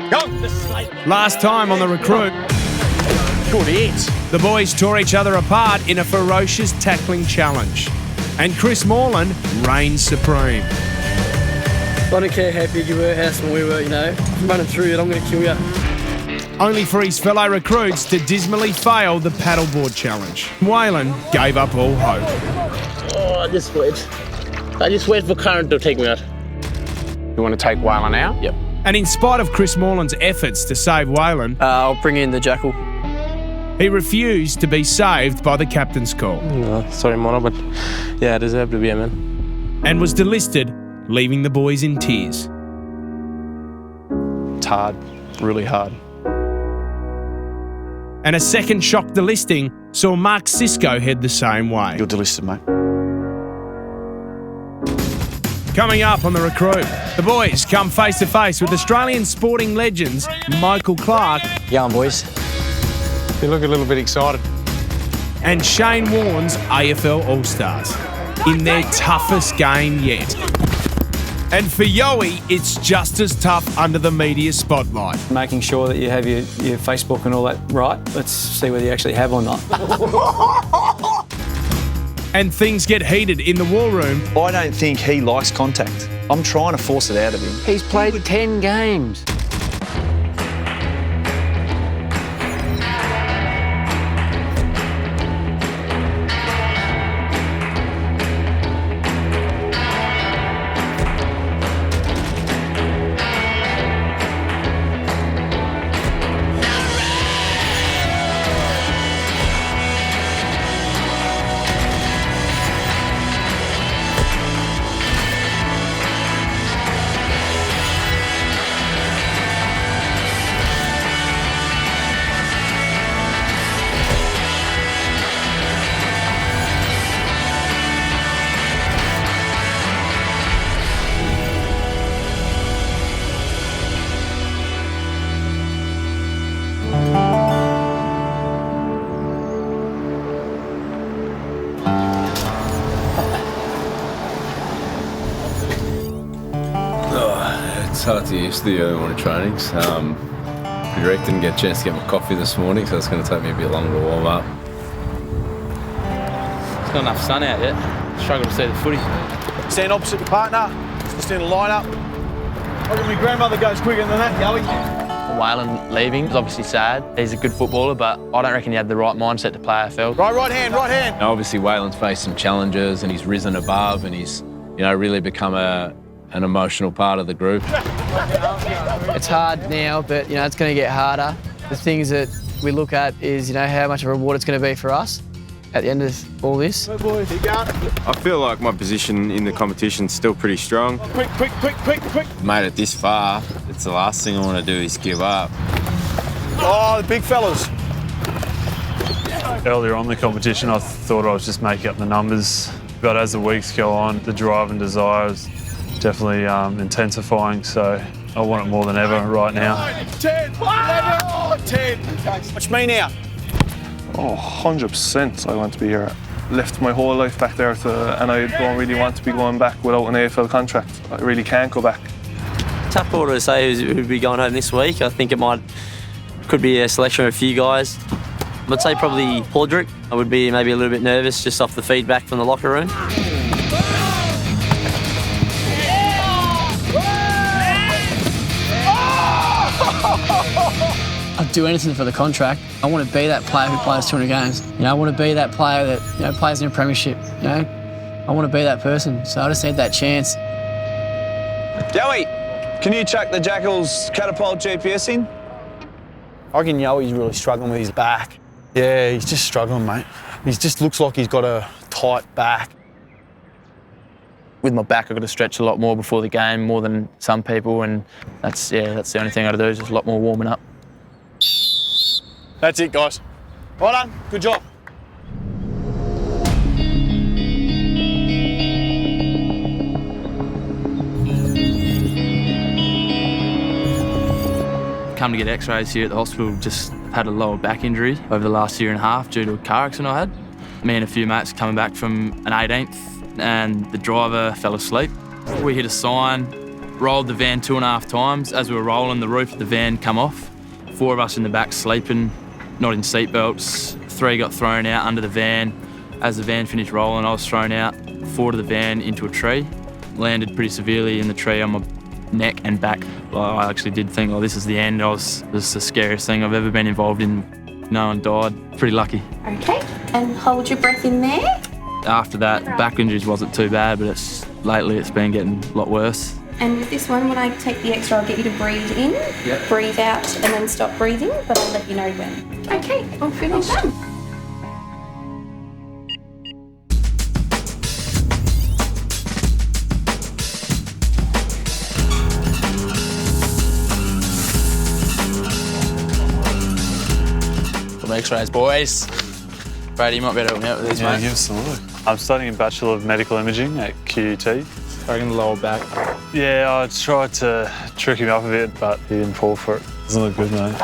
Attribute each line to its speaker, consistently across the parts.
Speaker 1: Last time on the Recruit,
Speaker 2: Good hit.
Speaker 1: the boys tore each other apart in a ferocious tackling challenge. And Chris Morland reigned supreme.
Speaker 3: I don't care how big you were, how small we were, I'm running through it, I'm going to kill you.
Speaker 1: Only for his fellow recruits to dismally fail the paddleboard challenge. Waylon gave up all hope.
Speaker 2: Oh, I just wait for current to take me out.
Speaker 4: You want to take Waylon out?
Speaker 2: Yep.
Speaker 1: And in spite of Chris Morland's efforts to save Waylon,
Speaker 3: I'll bring in the jackal.
Speaker 1: he refused to be saved by the captain's call
Speaker 5: Sorry, Mono, but yeah, I deserve to be a man.
Speaker 1: and was delisted, leaving the boys in tears.
Speaker 5: It's hard, really hard.
Speaker 1: And a second shock delisting saw Mark Sisko head the same way.
Speaker 6: You're delisted, mate.
Speaker 1: Coming up on the Recruit, the boys come face to face with Australian sporting legends Michael Clark
Speaker 3: Yeah, on, boys.
Speaker 5: You look a little bit excited.
Speaker 1: and Shane Warne's AFL All-Stars in their toughest game yet. And for Yowie, it's just as tough under the media spotlight.
Speaker 7: Making sure that you have your Facebook and all that right. Let's see whether you actually have or not.
Speaker 1: And things get heated in the war room.
Speaker 6: I don't think he likes contact. I'm trying to force it out of him.
Speaker 5: He's played 10 games.
Speaker 8: It's hard to get used to the early morning trainings. Pretty wrecked, didn't get a chance to get my coffee this morning, so it's going to take me a bit longer to warm up.
Speaker 2: It's not enough sun out yet. Struggle to see the footy.
Speaker 6: Stand opposite the partner, just in a line-up. I reckon my grandmother goes quicker than that, Yowie.
Speaker 9: Waylon leaving is obviously sad. He's a good footballer, but I don't reckon he had the right mindset to play AFL.
Speaker 6: Right hand.
Speaker 8: Now, obviously, Waylon's faced some challenges and he's risen above and he's, really become an emotional part of the group.
Speaker 3: It's hard now, but, it's going to get harder. The things that we look at is, how much of a reward it's going to be for us at the end of all this.
Speaker 10: I feel like my position in the competition's still pretty strong.
Speaker 6: Quick.
Speaker 10: Made it this far, it's the last thing I want to do is give up.
Speaker 6: Oh, the big fellas.
Speaker 11: Earlier on in the competition, I thought I was just making up the numbers. But as the weeks go on, the drive and desire is definitely intensifying, so I want it more than ever right now.
Speaker 6: 10, 11, 10. Watch me now.
Speaker 12: Oh, 100% I want to be here. Left my whole life back there and I don't really want to be going back without an AFL contract. I really can't go back.
Speaker 3: Tough order to say who'd be going home this week. I think could be a selection of a few guys. I'd say probably Paudrick. I would be maybe a little bit nervous just off the feedback from the locker room. I'd do anything for the contract. I want to be that player who plays 200 games. I want to be that player that plays in a premiership. I want to be that person. So I just need that chance.
Speaker 6: Yowie, can you chuck the Jackal's catapult GPS in? I reckon Yowie's really struggling with his back. Yeah, he's just struggling, mate. He just looks like he's got a tight back.
Speaker 9: With my back, I've got to stretch a lot more before the game, more than some people, and that's the only thing I've got to do is just a lot more warming up.
Speaker 6: That's it, guys. Well done. Good job.
Speaker 9: Come to get x-rays here at the hospital, just had a lower back injury over the last year and a half due to a car accident I had. Me and a few mates coming back from an 18th and the driver fell asleep. We hit a sign, Rolled the van 2.5 times. As we were rolling, the roof of the van come off. 4 of us in the back sleeping, not in seatbelts. 3 got thrown out under the van. As the van finished rolling, I was thrown out forward of the van into a tree. Landed pretty severely in the tree on my neck and back. I actually did think, this is the end. This is the scariest thing I've ever been involved in. No one died. Pretty lucky.
Speaker 13: Okay, and hold your breath in there.
Speaker 9: After that, back injuries wasn't too bad, but lately it's been getting a lot worse.
Speaker 13: And with this one, when I take the extra, I'll get you to breathe in, breathe out, and then stop breathing, but I'll let you know when. Okay, I'm finished.
Speaker 9: Some X-rays, boys. Brady, you might be able to help me out with these, mate.
Speaker 11: Give us a look. I'm studying a Bachelor of Medical Imaging at QUT.
Speaker 5: I can lower back.
Speaker 11: Yeah, I tried to trick him up a bit, but he didn't fall for it. Doesn't look good, mate.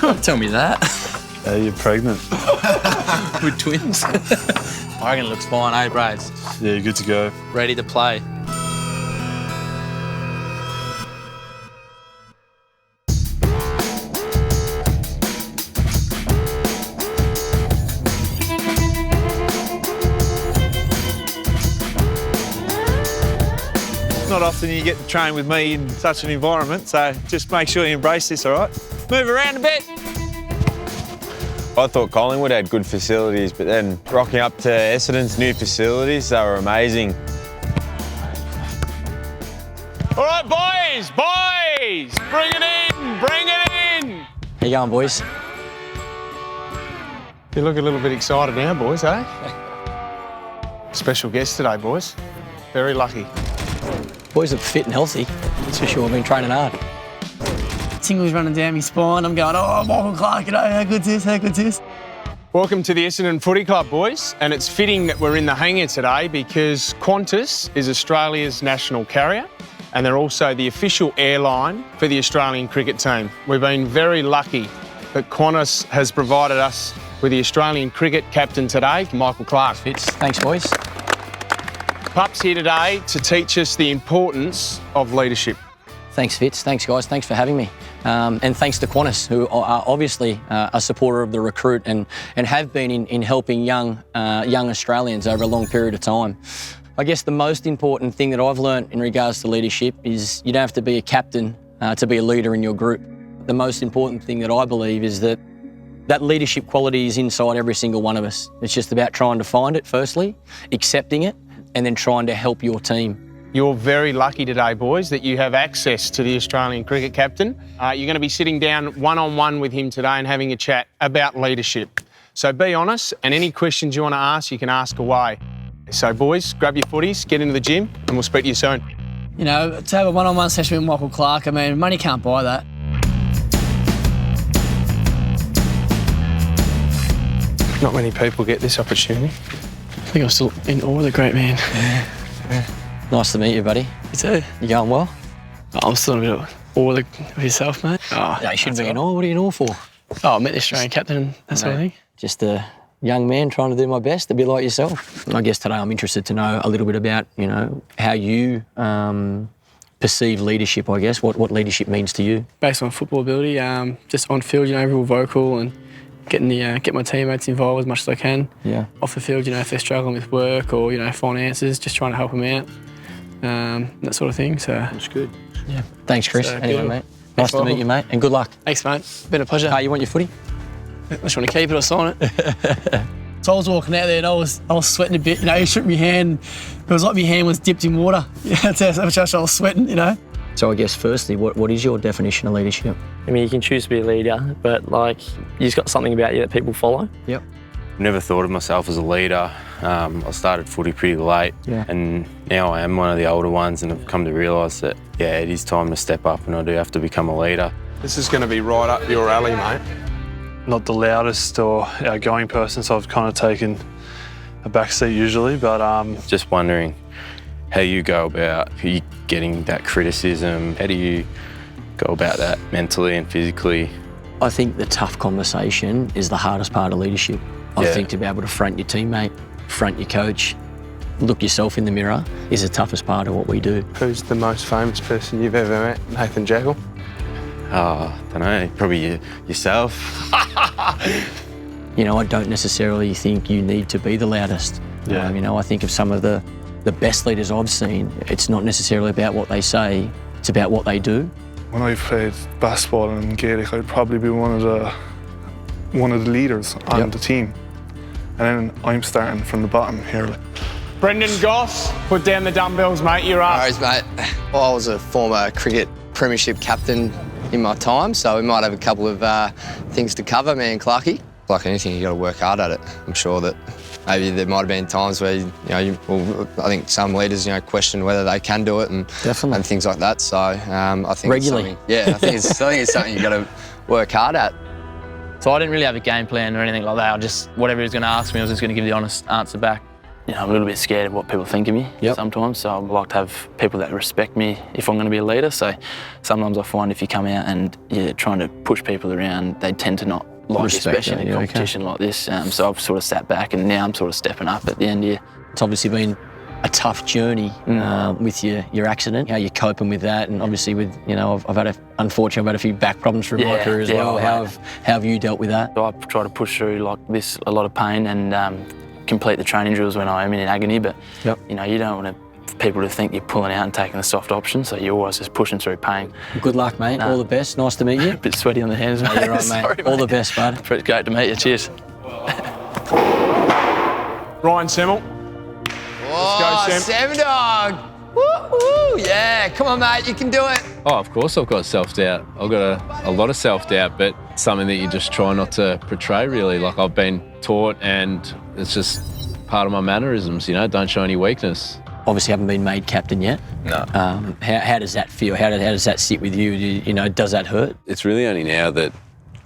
Speaker 9: Don't tell me that.
Speaker 11: Yeah, you're pregnant.
Speaker 9: With twins. I reckon it looks fine, eh, Brades?
Speaker 11: Yeah, you're good to go.
Speaker 9: Ready to play.
Speaker 6: Not often you get to train with me in such an environment, so just make sure you embrace this, all right? Move around a bit.
Speaker 10: I thought Collingwood had good facilities, but then rocking up to Essendon's new facilities, they were amazing.
Speaker 6: All right, boys, bring it in.
Speaker 3: How you going, boys?
Speaker 5: You look a little bit excited now, boys, eh? Special guest today, boys. Very lucky.
Speaker 3: Boys are fit and healthy, that's for sure. I've been training hard.
Speaker 14: Tingles running down my spine. I'm going, oh, Michael Clark, you know, how good's this?
Speaker 5: Welcome to the Essendon Footy Club, boys. And it's fitting that we're in the hangar today because Qantas is Australia's national carrier and they're also the official airline for the Australian cricket team. We've been very lucky that Qantas has provided us with the Australian cricket captain today, Michael Clark.
Speaker 3: Fitz, thanks, boys.
Speaker 5: Pup's here today to teach us the importance of leadership.
Speaker 3: Thanks, Fitz. Thanks, guys. Thanks for having me. And thanks to Qantas, who are obviously a supporter of the recruit and have been in helping young Australians over a long period of time. I guess the most important thing that I've learned in regards to leadership is you don't have to be a captain to be a leader in your group. The most important thing that I believe is that leadership quality is inside every single one of us. It's just about trying to find it, firstly, accepting it, and then trying to help your team.
Speaker 5: You're very lucky today, boys, that you have access to the Australian cricket captain. You're going to be sitting down one-on-one with him today and having a chat about leadership. So be honest, and any questions you want to ask, you can ask away. So, boys, grab your footies, get into the gym, and we'll speak to you soon.
Speaker 14: You know, to have a one-on-one session with Michael Clark, I mean, money can't buy that.
Speaker 5: Not many people get this opportunity.
Speaker 14: I think I'm still in awe of the great man.
Speaker 3: Yeah. Nice to meet you, buddy.
Speaker 14: You too.
Speaker 3: You going well?
Speaker 14: I'm still in a bit of awe of yourself, mate.
Speaker 3: Oh, you shouldn't be in awe. What are you in awe for?
Speaker 14: Oh, I met the Australian captain and that sort of thing.
Speaker 3: Just a young man trying to do my best to be like yourself. I guess today I'm interested to know a little bit about, you know, how you perceive leadership, I guess, what leadership means to you.
Speaker 14: Based on football ability, just on field, you know, real vocal and get my teammates involved as much as I can.
Speaker 3: Yeah.
Speaker 14: Off the field, you know, if they're struggling with work or, you know, finances, just trying to help them out, that sort of thing. So
Speaker 3: that's good. Yeah. Thanks, Chris.
Speaker 14: So,
Speaker 3: anyway, mate. Nice to meet you, mate, and good luck.
Speaker 14: Thanks, mate. Been a pleasure.
Speaker 3: You want your footy?
Speaker 14: Unless you want to keep it or sign it. So I was walking out there and I was sweating a bit. You know, he shook my hand. It was like my hand was dipped in water. Yeah, that's how much I was sweating, you know.
Speaker 3: So I guess firstly, what is your definition of leadership?
Speaker 15: I mean, you can choose to be a leader, but like, you just got something about you that people follow.
Speaker 3: Yep.
Speaker 8: Never thought of myself as a leader. I started footy pretty late, and now I am one of the older ones, and I've come to realise that, yeah, it is time to step up and I do have to become a leader.
Speaker 5: This is going to be right up your alley, mate.
Speaker 11: Not the loudest or outgoing person, so I've kind of taken a back seat usually, but
Speaker 8: just wondering how you go about you getting that criticism. How do you go about that mentally and physically?
Speaker 3: I think the tough conversation is the hardest part of leadership. I think to be able to front your teammate, front your coach, look yourself in the mirror is the toughest part of what we do.
Speaker 5: Who's the most famous person you've ever met, Nathan Jekyll?
Speaker 8: Oh, I don't know, probably yourself.
Speaker 3: You know, I don't necessarily think you need to be the loudest.
Speaker 5: Yeah.
Speaker 3: You know, I think of some of the best leaders I've seen, it's not necessarily about what they say, it's about what they do.
Speaker 12: When I played basketball in Gaelic, I'd probably be one of the leaders on the team. And then I'm starting from the bottom here.
Speaker 5: Brendan Goss, put down the dumbbells, mate, you're up.
Speaker 16: No worries, mate. Well, I was a former cricket premiership captain in my time, so we might have a couple of things to cover, me and Clarkie. Like anything, you got to work hard at it. I'm sure that maybe there might have been times where, I think some leaders, question whether they can do it and things like that. So I think
Speaker 3: regularly,
Speaker 16: I think it's something you got to work hard at.
Speaker 9: So I didn't really have a game plan or anything like that. I just, whatever he was going to ask me, I was just going to give the honest answer back. I'm a little bit scared of what people think of me sometimes, so I like to have people that respect me if I'm going to be a leader. So sometimes I find if you come out and you're trying to push people around, they tend to not like, especially in a competition like this. So I've sort of sat back, and now I'm sort of stepping up at the end here.
Speaker 3: It's obviously been a tough journey with your accident, how you're coping with that, and obviously with, unfortunately I've had a few back problems through my career as well. How have you dealt with that?
Speaker 9: I try to push through like this, a lot of pain, and complete the training drills when I am in agony, but you don't want people to think you're pulling out and taking the soft option, so you're always just pushing through pain.
Speaker 3: Good luck, mate. All the best. Nice to meet you.
Speaker 9: A bit sweaty on the hands, mate.
Speaker 3: You're right, mate.
Speaker 9: Sorry,
Speaker 3: all the best, bud.
Speaker 9: It's great to meet you. Cheers.
Speaker 5: Ryan Semmel.
Speaker 16: Oh,
Speaker 5: Let's go, Sem.
Speaker 16: Sem dog. Woo-hoo. Yeah, come on, mate, you can do it.
Speaker 17: Oh, of course I've got self-doubt. I've got a lot of self-doubt, but something that you just try not to portray, really. Like, I've been taught, and it's just part of my mannerisms, don't show any weakness.
Speaker 3: Obviously haven't been made captain yet.
Speaker 17: No.
Speaker 3: How does that feel? How does that sit with you? Does that hurt?
Speaker 17: It's really only now that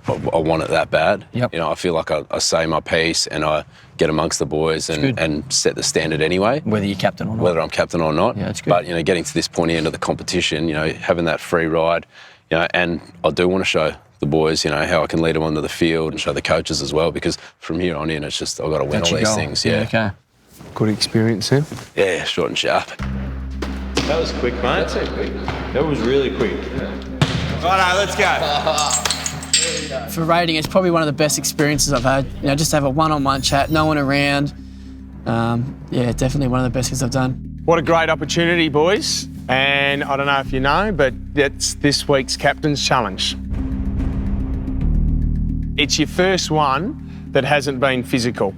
Speaker 17: I want it that bad.
Speaker 3: Yep.
Speaker 17: I feel like I say my piece and I get amongst the boys and set the standard anyway.
Speaker 3: Whether you're captain or not.
Speaker 17: Whether I'm captain or not.
Speaker 3: Yeah, that's good.
Speaker 17: But, getting to this pointy end of the competition, having that free ride, and I do want to show the boys, how I can lead them onto the field and show the coaches as well, because from here on in, it's just, I've got to win all these things. Yeah.
Speaker 3: Okay.
Speaker 5: Good experience, Sam.
Speaker 17: Yeah, short and sharp.
Speaker 10: That was quick, mate. That's so quick. That was really quick. Righto, let's go.
Speaker 14: For rating, it's probably one of the best experiences I've had. Just to have a one-on-one chat, no one around. Definitely one of the best things I've done.
Speaker 5: What a great opportunity, boys. And I don't know if you know, but it's this week's Captain's Challenge. It's your first one that hasn't been physical.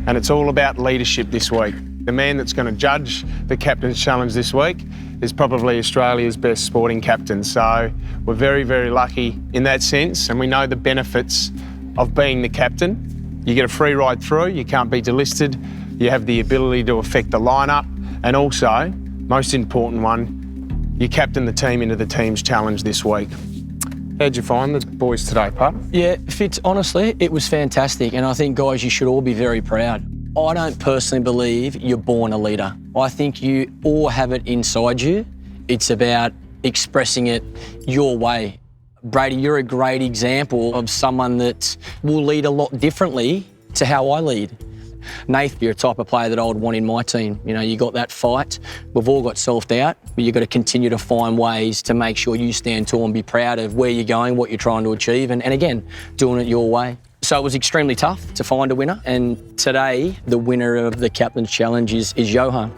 Speaker 5: And it's all about leadership this week. The man that's going to judge the Captain's Challenge this week is probably Australia's best sporting captain. So we're very, very lucky in that sense, and we know the benefits of being the captain. You get a free ride through, you can't be delisted, you have the ability to affect the lineup, and also, most important one, you captain the team into the team's challenge this week. How'd you find the boys today, Pat?
Speaker 3: Yeah, Fitz, honestly, it was fantastic. And I think, guys, you should all be very proud. I don't personally believe you're born a leader. I think you all have it inside you. It's about expressing it your way. Brady, you're a great example of someone that will lead a lot differently to how I lead. Nath, you're a type of player that I would want in my team. You got that fight. We've all got self-doubt, but you've got to continue to find ways to make sure you stand tall and be proud of where you're going, what you're trying to achieve, and again, doing it your way. So it was extremely tough to find a winner, and today the winner of the Captain's Challenge is Johan.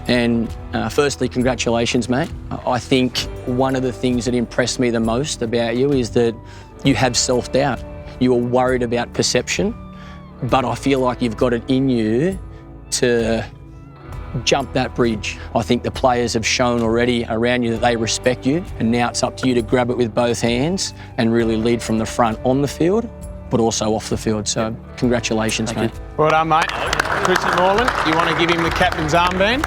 Speaker 3: And firstly, congratulations, mate. I think one of the things that impressed me the most about you is that you have self-doubt. You are worried about perception, but I feel like you've got it in you to jump that bridge. I think the players have shown already around you that they respect you, and now it's up to you to grab it with both hands and really lead from the front on the field, but also off the field. So congratulations, mate.
Speaker 5: Well done, mate. Chrissy Morland, you want to give him the captain's armband?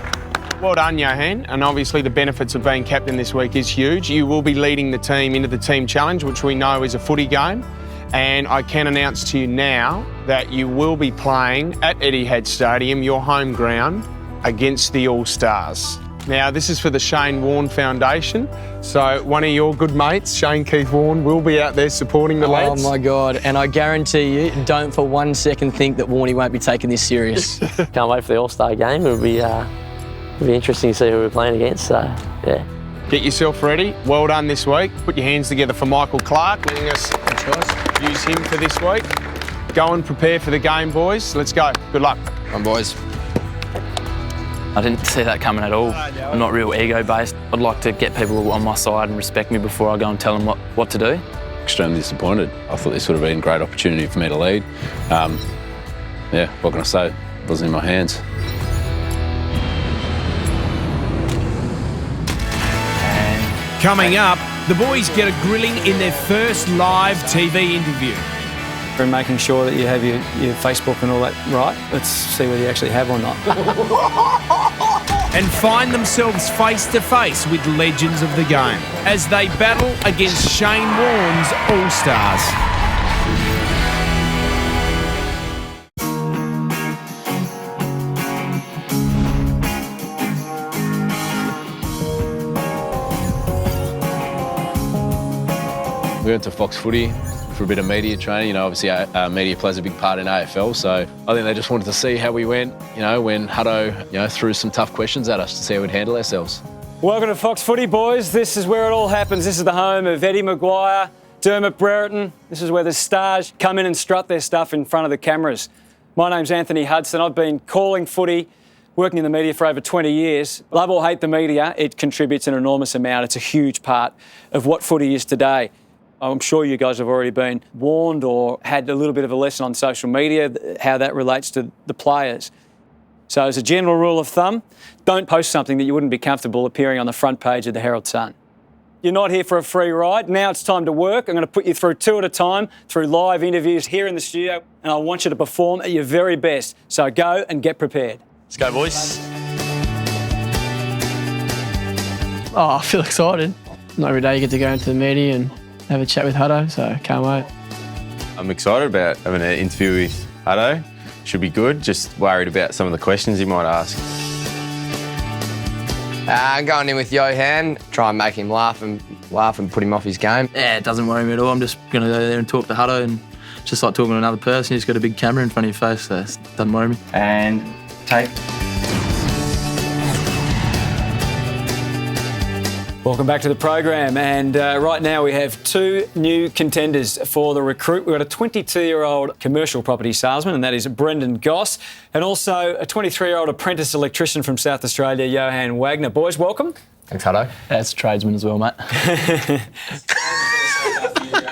Speaker 5: Well done, Johan. And obviously the benefits of being captain this week is huge. You will be leading the team into the team challenge, which we know is a footy game. And I can announce to you now that you will be playing at Etihad Stadium, your home ground, against the All-Stars. Now, this is for the Shane Warne Foundation. So one of your good mates, Shane Keith Warne, will be out there supporting the lads.
Speaker 3: Oh my God, and I guarantee you, don't for 1 second think that Warney won't be taking this serious.
Speaker 15: Can't wait for the All-Star game. It'll be interesting to see who we're playing against, so yeah.
Speaker 5: Get yourself ready. Well done this week. Put your hands together for Michael Clark, letting us use him for this week. Go and prepare for the game, boys. Let's go. Good luck.
Speaker 16: Come on, boys.
Speaker 9: I didn't see that coming at all. I'm not real ego-based. I'd like to get people on my side and respect me before I go and tell them what to do.
Speaker 17: Extremely disappointed. I thought this would have been a great opportunity for me to lead. Yeah, what can I say? It wasn't in my hands.
Speaker 1: Coming up, the boys get a grilling in their first live TV interview.
Speaker 7: And making sure that you have your Facebook and all that right. Let's see whether you actually have or not.
Speaker 1: And find themselves face to face with legends of the game as they battle against Shane Warne's All-Stars.
Speaker 17: We went to Fox Footy for a bit of media training. You know, obviously media plays a big part in AFL, so I think they just wanted to see how we went, you know, when Hutto, threw some tough questions at us to see how we'd handle ourselves.
Speaker 7: Welcome to Fox Footy, boys. This is where it all happens. This is the home of Eddie Maguire, Dermot Brereton. This is where the stars come in and strut their stuff in front of the cameras. My name's Anthony Hudson. I've been calling footy, working in the media for over 20 years. Love or hate the media, it contributes an enormous amount. It's a huge part of what footy is today. I'm sure you guys have already been warned or had a little bit of a lesson on social media, how that relates to the players. So as a general rule of thumb, don't post something that you wouldn't be comfortable appearing on the front page of the Herald Sun. You're not here for a free ride. Now it's time to work. I'm going to put you through 2 at a time, through live interviews here in the studio, and I want you to perform at your very best. So go and get prepared.
Speaker 9: Let's go, boys.
Speaker 14: Oh, I feel excited. Not every day you get to go into the media and have a chat with Hutto, so can't wait.
Speaker 8: I'm excited about having an interview with Hutto. Should be good, just worried about some of the questions he might ask.
Speaker 16: Going in with Johan, try and make him laugh and put him off his game.
Speaker 9: Yeah, it doesn't worry me at all. I'm just going to go there and talk to Hutto, and just like talking to another person. He's got a big camera in front of your face, so it doesn't worry me.
Speaker 18: And take.
Speaker 7: Welcome back to the program, and right now we have 2 new contenders for the recruit. We've got a 22-year-old commercial property salesman, and that is Brendan Goss, and also a 23-year-old apprentice electrician from South Australia, Johan Wagner. Boys, welcome.
Speaker 16: Thanks, Hutto.
Speaker 9: That's a tradesman as well, mate.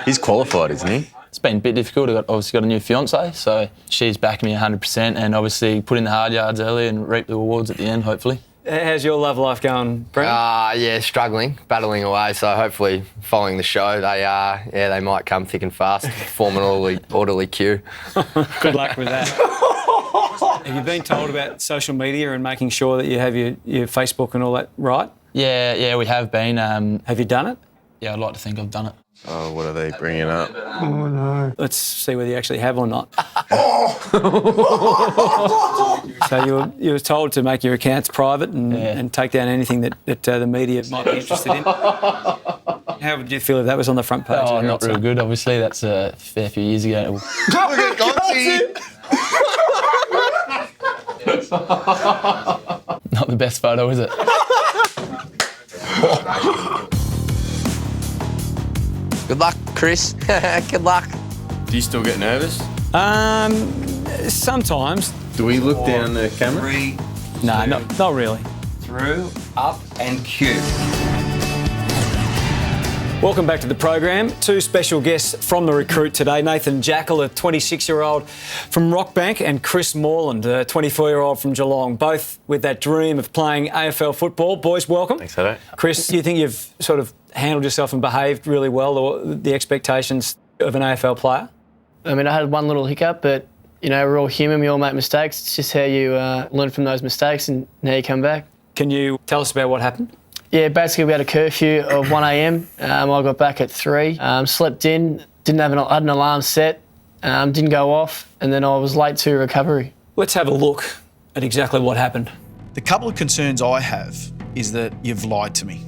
Speaker 8: He's qualified, isn't he?
Speaker 9: It's been a bit difficult. I've obviously got a new fiancée, so she's backing me 100%, and obviously put in the hard yards early and reap the rewards at the end, hopefully.
Speaker 7: How's your love life going, Brent?
Speaker 16: Yeah, struggling, battling away. So hopefully, following the show, they might come thick and fast, form an orderly queue.
Speaker 7: Good luck with that. Have you been told about social media and making sure that you have your Facebook and all that right?
Speaker 9: Yeah, we have been.
Speaker 7: Have you done it?
Speaker 9: Yeah, I'd like to think I've done it.
Speaker 8: Oh, what are they bringing up?
Speaker 14: Oh, no.
Speaker 7: Let's see whether you actually have or not. So you were told to make your accounts private and take down anything that the media might be interested in. How would you feel if that was on the front page?
Speaker 9: Oh, not real good, obviously. That's a fair few years ago. Not the best photo, is it?
Speaker 16: Good luck, Chris. Good luck.
Speaker 8: Do you still get nervous?
Speaker 7: Sometimes.
Speaker 8: Do we look down the camera?
Speaker 18: 3,
Speaker 7: No, not really.
Speaker 18: through, up and cue.
Speaker 7: Welcome back to the program. 2 special guests from the recruit today. Nathan Jackal, a 26-year-old from Rockbank, and Chris Morland, a 24-year-old from Geelong, both with that dream of playing AFL football. Boys, welcome.
Speaker 8: Thanks, Hutto.
Speaker 7: Chris, do you think you've sort of handled yourself and behaved really well, or the expectations of an AFL player?
Speaker 14: I mean, I had one little hiccup, but, we're all human, we all make mistakes. It's just how you learn from those mistakes and how you come back.
Speaker 7: Can you tell us about what happened?
Speaker 14: Yeah, basically we had a curfew of 1 a.m. I got back at 3, slept in, had an alarm set, didn't go off, and then I was late to recovery.
Speaker 7: Let's have a look at exactly what happened.
Speaker 6: The couple of concerns I have
Speaker 19: is that you've lied to me.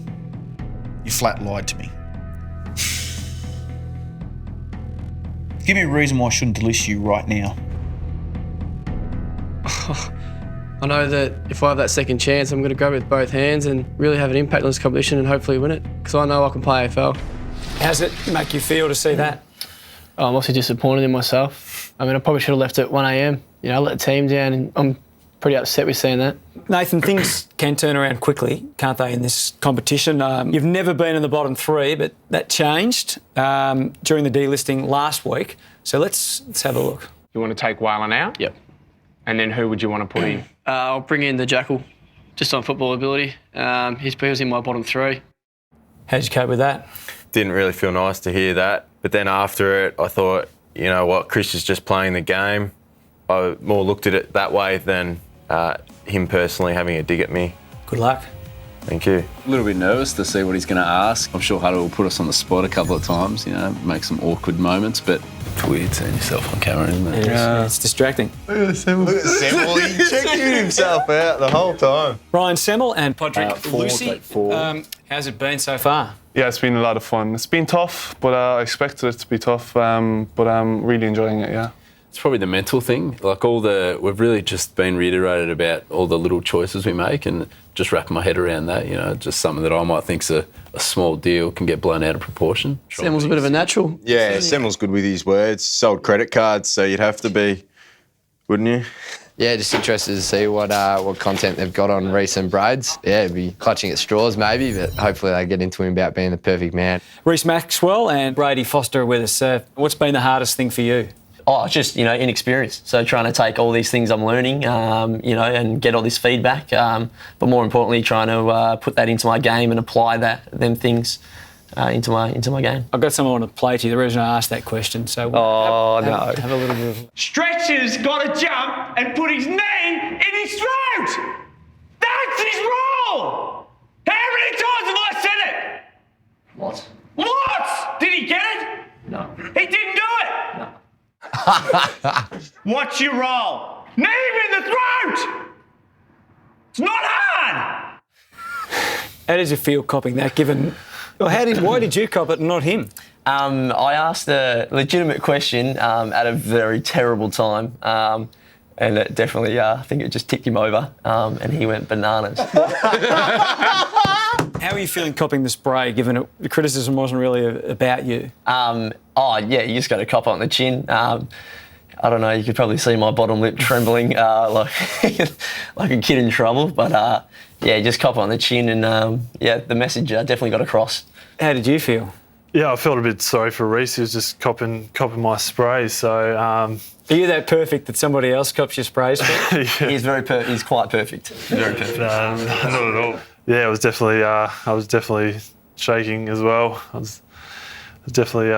Speaker 19: You flat lied to me. Give me a reason why I shouldn't delist you right now.
Speaker 20: I know that if I have that second chance, I'm going to grab it with both hands and really have an impact on this competition and hopefully win it, because I know I can play AFL.
Speaker 7: How's it make you feel to see that?
Speaker 20: I'm also disappointed in myself. I mean, I probably should have left at 1 a.m. You know, I let the team down, and I'm pretty upset with seeing that.
Speaker 7: Nathan, things can turn around quickly, can't they, in this competition? You've never been in the bottom three, but that changed during the delisting last week. So let's have a look.
Speaker 5: You want to take Waylon out?
Speaker 3: Yep.
Speaker 5: And then who would you want to put in?
Speaker 20: I'll bring in the Jackal, just on football ability. He was in my bottom three.
Speaker 7: How'd you cope with that?
Speaker 8: Didn't really feel nice to hear that. But then after it, I thought, you know what, Chris is just playing the game. I more looked at it that way than him personally having a dig at me.
Speaker 7: Good luck.
Speaker 8: Thank you.
Speaker 17: A little bit nervous to see what he's going to ask. I'm sure Huddle will put us on the spot a couple of times, you know, make some awkward moments, but it's weird seeing yourself on camera, isn't it?
Speaker 7: It's distracting.
Speaker 10: Look at Semmel. He checked himself out the whole time.
Speaker 7: Ryan Semmel and Podrick
Speaker 12: Four,
Speaker 7: Lucy.
Speaker 12: take four.
Speaker 7: How's it been so far?
Speaker 12: Yeah, it's been a lot of fun. It's been tough, but I expected it to be tough, but I'm really enjoying it, yeah.
Speaker 17: It's probably the mental thing. Like we've really just been reiterated about all the little choices we make, and just wrapping my head around that, you know, just something that I might think's a small deal can get blown out of proportion.
Speaker 20: Semmel's a bit of a natural.
Speaker 10: Yeah, Semmel's good with his words. Sold credit cards, so you'd have to be, wouldn't you?
Speaker 16: Yeah, just interested to see what content they've got on Reece and Braids. Yeah, it'd be clutching at straws maybe, but hopefully they get into him about being the perfect man.
Speaker 7: Reece Maxwell and Brady Foster with us. What's been the hardest thing for you?
Speaker 15: Oh, just, you know, inexperience. So trying to take all these things I'm learning, you know, and get all this feedback. But more importantly, trying to put that into my game and apply them things into my game.
Speaker 7: I've got someone on the play to you. The reason I asked that question. So have a little bit of...
Speaker 21: Stretcher's got to jump and put his knee in his throat. That's his role. How many times have I said it?
Speaker 15: Lots.
Speaker 21: Lots. Did he get it?
Speaker 15: No.
Speaker 21: He didn't do it.
Speaker 15: No.
Speaker 21: What's your role? Knee him in the throat. It's not hard.
Speaker 7: How did you feel copping that, given... Well, why did you cop it and not him?
Speaker 15: I asked a legitimate question at a very terrible time, and it definitely, I think it just tipped him over, and he went bananas.
Speaker 7: How are you feeling copping the spray, given the criticism wasn't really about you?
Speaker 15: Yeah, you just got to cop it on the chin. I don't know, you could probably see my bottom lip trembling like a kid in trouble, but yeah, just cop it on the chin, and yeah, the message definitely got across.
Speaker 7: How did you feel?
Speaker 11: Yeah, I felt a bit sorry for Reece. He was just copping my sprays. So,
Speaker 7: are you that perfect that somebody else cops your sprays for?
Speaker 15: Yeah. He's quite perfect. Very perfect.
Speaker 11: Not at all. Yeah, I was definitely shaking as well. I was definitely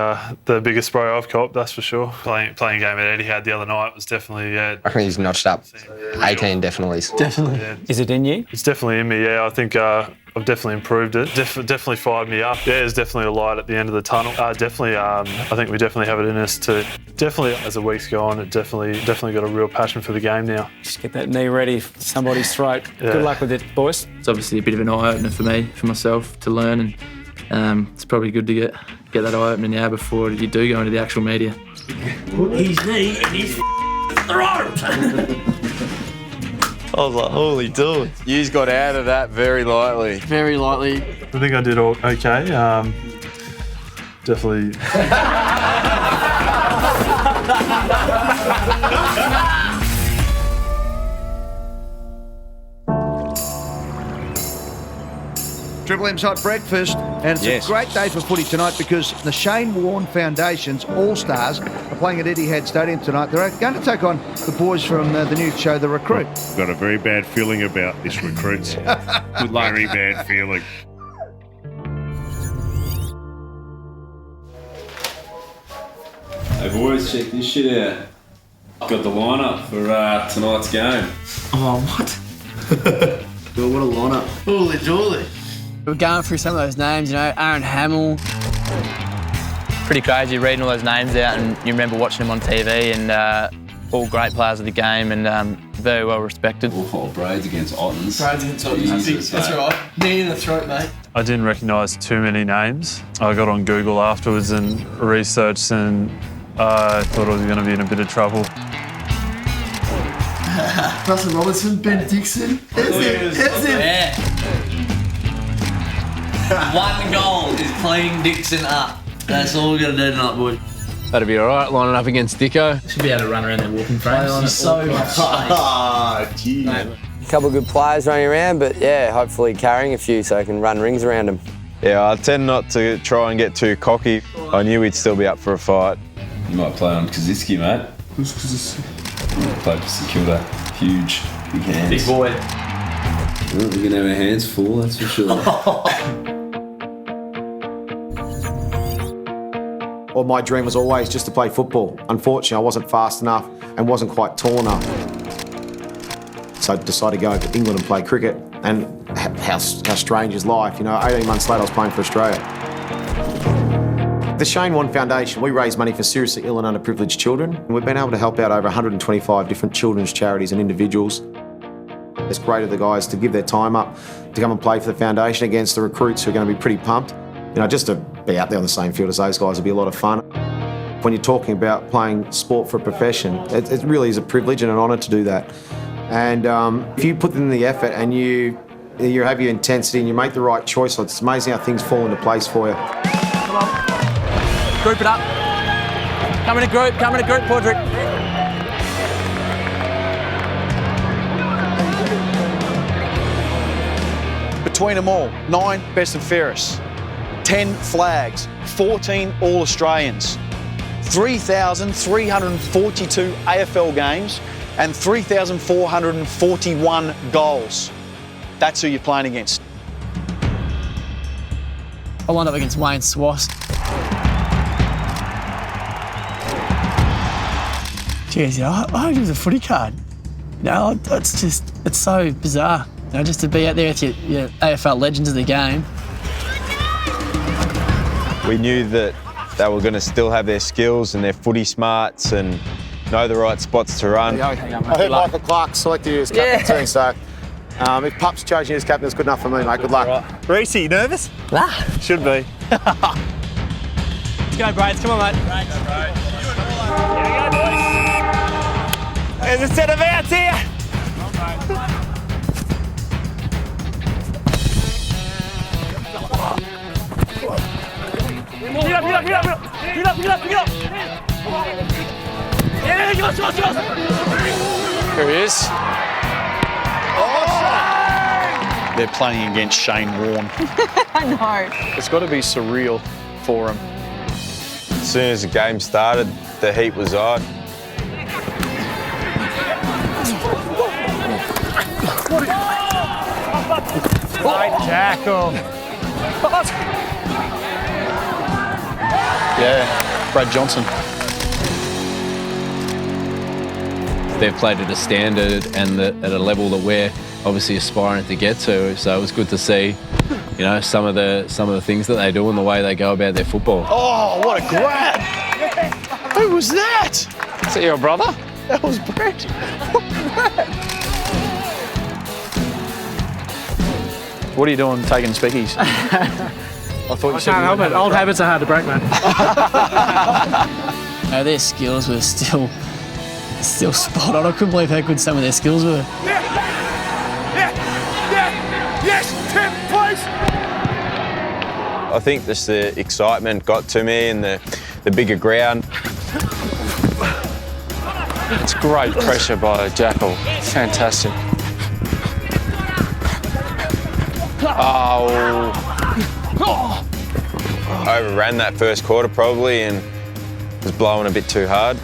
Speaker 11: the biggest spray I've copped, that's for sure. Playing a game at Etihad the other night was definitely, yeah.
Speaker 16: I reckon he's notched up 18 definitely.
Speaker 7: Definitely.
Speaker 11: Yeah.
Speaker 7: Is it in you?
Speaker 11: It's definitely in me, yeah. I think I've definitely improved it. Definitely fired me up. Yeah, there's definitely a light at the end of the tunnel. I think we definitely have it in us to, definitely as the weeks go on, it definitely got a real passion for the game now.
Speaker 7: Just get that knee ready for somebody's throat. Yeah. Good luck with it, boys.
Speaker 9: It's obviously a bit of an eye-opener for myself to learn, and it's probably good to get that eye-opener now before you do go into the actual media.
Speaker 21: Put his knee in his throat.
Speaker 10: I was like, holy dude. You've got out of that very lightly.
Speaker 20: Very lightly.
Speaker 11: I think I did okay. Definitely.
Speaker 22: Triple M's Hot Breakfast, and it's a great day for footy tonight because the Shane Warne Foundation's All-Stars are playing at Etihad Stadium tonight. They're going to take on the boys from the new show, The Recruit.
Speaker 23: Got a very bad feeling about this Recruits. Good luck. Very bad feeling.
Speaker 24: Hey boys, check this shit out. Got the lineup for tonight's game.
Speaker 20: Oh, what? Well, what a lineup. Holy dooly. We're going through some of those names, you know, Aaron Hamill.
Speaker 9: Pretty crazy reading all those names out, and you remember watching them on TV, and all great players of the game, and very well respected.
Speaker 24: Oh, Braids against Ottens.
Speaker 20: Braids against Ottens. That's right. Knee in the throat, mate.
Speaker 11: I didn't recognise too many names. I got on Google afterwards and researched, and I thought I was going to be in a bit of trouble.
Speaker 14: Russell Robertson, Ben Dixon. There's him.
Speaker 15: Yeah. One goal is cleaning Dixon up. That's all we're going to do tonight, boys.
Speaker 1: That'll be all right, lining up against Dicko.
Speaker 20: Should be able to run around there walking frames. He's so much space.
Speaker 16: A couple of good players running around, but yeah, hopefully carrying a few so I can run rings around them.
Speaker 10: Yeah, I tend not to try and get too cocky. I knew he'd still be up for a fight.
Speaker 24: You might play on Kaczynski, mate.
Speaker 14: Who's Kaczynski?
Speaker 24: Played for St Kilda. Huge, big hands.
Speaker 20: Big boy.
Speaker 24: Well, we're going to have our hands full, that's for sure.
Speaker 2: Well, my dream was always just to play football. Unfortunately, I wasn't fast enough and wasn't quite tall enough. So I decided to go to England and play cricket. And how strange is life, you know, 18 months later I was playing for Australia. The S01 Foundation, we raise money for seriously ill and underprivileged children. We've been able to help out over 125 different children's charities and individuals. It's great of the guys to give their time up to come and play for the foundation against the recruits who are going to be pretty pumped. You know, just to be out there on the same field as those guys would be a lot of fun. When you're talking about playing sport for a profession, it really is a privilege and an honour to do that. And if you put in the effort and you have your intensity and you make the right choice, it's amazing how things fall into place for you.
Speaker 3: Come on. Group it up. Come in a group, Podrick.
Speaker 6: Between them all, 9 best and fairest, 10 flags, 14 All-Australians, 3,342 AFL games and 3,441 goals. That's who you're playing against.
Speaker 14: I lined up against Wayne Swass. Jeez, I hope he was a footy card. No, it's so bizarre. You know, just to be out there with your AFL legends of the game.
Speaker 10: We knew that they were going to still have their skills and their footy smarts and know the right spots to run.
Speaker 2: I heard Michael Clark selected you as captain too, so if Pup's chosen you as captain, it's good enough for me, mate. Good luck.
Speaker 6: Right. Reece, you nervous?
Speaker 15: Nah.
Speaker 6: Should be.
Speaker 20: Let's go, Braids. Come on, mate.
Speaker 21: Here we go, boys. There's a set of outs here. Pick it up. Yeah, give us.
Speaker 6: Here he is. They're playing against Shane Warne.
Speaker 4: I know.
Speaker 6: It's got to be surreal for him.
Speaker 10: As soon as the game started, the heat was on.
Speaker 6: Great tackle. Yeah, Brad Johnson.
Speaker 1: They've played at a standard and at a level that we're obviously aspiring to get to. So it was good to see, you know, some of the things that they do and the way they go about their football.
Speaker 6: Oh, what a grab! Who was that?
Speaker 1: Is that your brother?
Speaker 6: That was Brett. What are you doing taking speckies? I thought you said
Speaker 20: can't help it. Old habits are hard to break, man.
Speaker 14: No, their skills were still spot on. I couldn't believe how good some of their skills were.
Speaker 21: Yes, Tim, please.
Speaker 10: I think just the excitement got to me and the bigger ground.
Speaker 5: It's great pressure by Jackal. Fantastic.
Speaker 10: Oh. I overran that first quarter probably and was blowing a bit too hard.